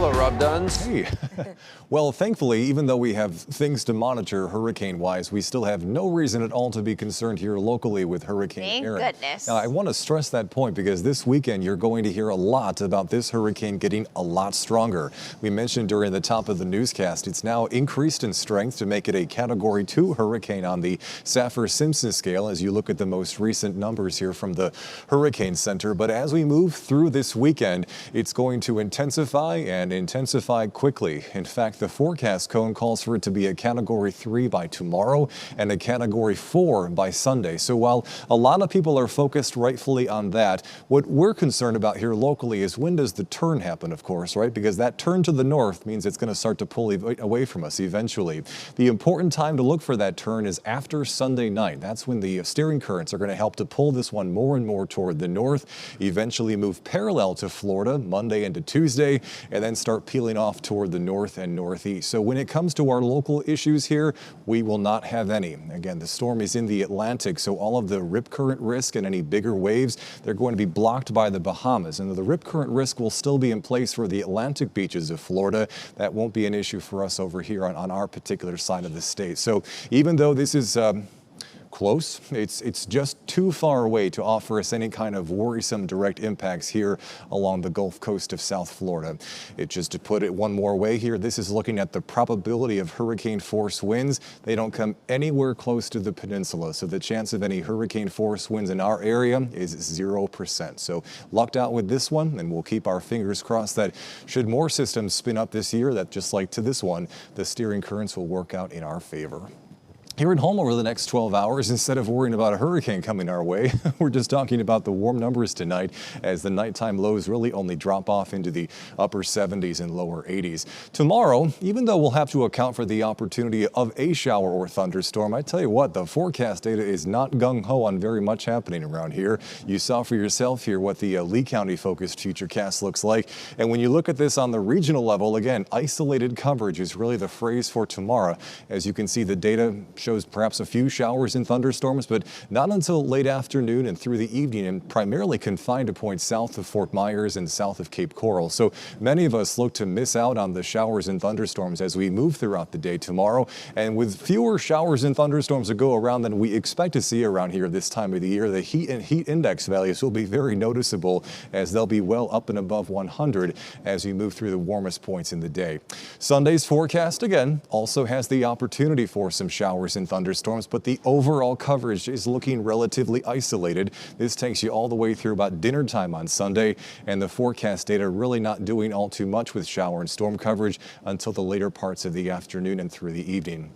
Hello, Rob Duns. Hey. Well, thankfully, even though we have things to monitor hurricane-wise, we still have no reason at all to be concerned here locally with Hurricane Erin. Thank goodness. Now, I want to stress that point because this weekend you're going to hear a lot about this hurricane getting a lot stronger. We mentioned during the top of the newscast, it's now increased in strength to make it a Category 2 hurricane on the Saffir-Simpson scale as you look at the most recent numbers here from the Hurricane Center. But as we move through this weekend, it's going to intensify and intensify quickly. In fact, the forecast cone calls for it to be a Category 3 by tomorrow and a Category 4 by Sunday. So while a lot of people are focused rightfully on that, what we're concerned about here locally is when does the turn happen, of course, right? Because that turn to the north means it's going to start to pull away from us eventually. The important time to look for that turn is after Sunday night. That's when the steering currents are going to help to pull this one more and more toward the north, eventually move parallel to Florida Monday into Tuesday, and then start peeling off toward the north and northeast. So when it comes to our local issues here, we will not have any. Again, the storm is in the Atlantic, so all of the rip current risk and any bigger waves, they're going to be blocked by the Bahamas. And the rip current risk will still be in place for the Atlantic beaches of Florida. That won't be an issue for us over here on our particular side of the state. So even though this is close, it's just too far away to offer us any kind of worrisome direct impacts here along the Gulf Coast of South Florida. Just to put it one more way here, this is looking at the probability of hurricane force winds. They don't come anywhere close to the peninsula, so the chance of any hurricane force winds in our area is 0%. So lucked out with this one, and we'll keep our fingers crossed that should more systems spin up this year, that just like to this one, the steering currents will work out in our favor. Here at home over the next 12 hours, instead of worrying about a hurricane coming our way, we're just talking about the warm numbers tonight as the nighttime lows really only drop off into the upper 70s and lower 80s. Tomorrow, even though we'll have to account for the opportunity of a shower or thunderstorm, I tell you what, the forecast data is not gung-ho on very much happening around here. You saw for yourself here what the Lee County focused futurecast looks like. And when you look at this on the regional level, again, isolated coverage is really the phrase for tomorrow. As you can see, the data shows perhaps a few showers and thunderstorms, but not until late afternoon and through the evening, and primarily confined to points south of Fort Myers and south of Cape Coral. So many of us look to miss out on the showers and thunderstorms as we move throughout the day tomorrow. And with fewer showers and thunderstorms to go around than we expect to see around here this time of the year, the heat and heat index values will be very noticeable as they'll be well up and above 100 as we move through the warmest points in the day. Sunday's forecast, again, also has the opportunity for some showers and thunderstorms, but the overall coverage is looking relatively isolated. This takes you all the way through about dinner time on Sunday, and the forecast data really not doing all too much with shower and storm coverage until the later parts of the afternoon and through the evening.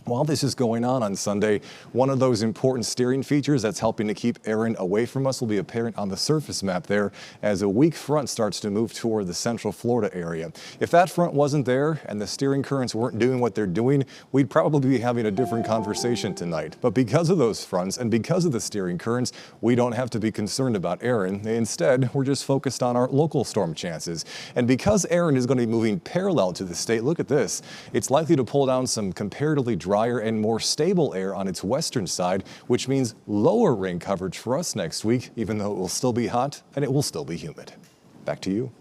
While this is going on Sunday, one of those important steering features that's helping to keep Erin away from us will be apparent on the surface map there as a weak front starts to move toward the central Florida area. If that front wasn't there and the steering currents weren't doing what they're doing, we'd probably be having a different conversation tonight. But because of those fronts and because of the steering currents, we don't have to be concerned about Erin. Instead, we're just focused on our local storm chances. And because Erin is going to be moving parallel to the state, look at this. It's likely to pull down some comparatively drier and more stable air on its western side, which means lower rain coverage for us next week, even though it will still be hot and it will still be humid. Back to you.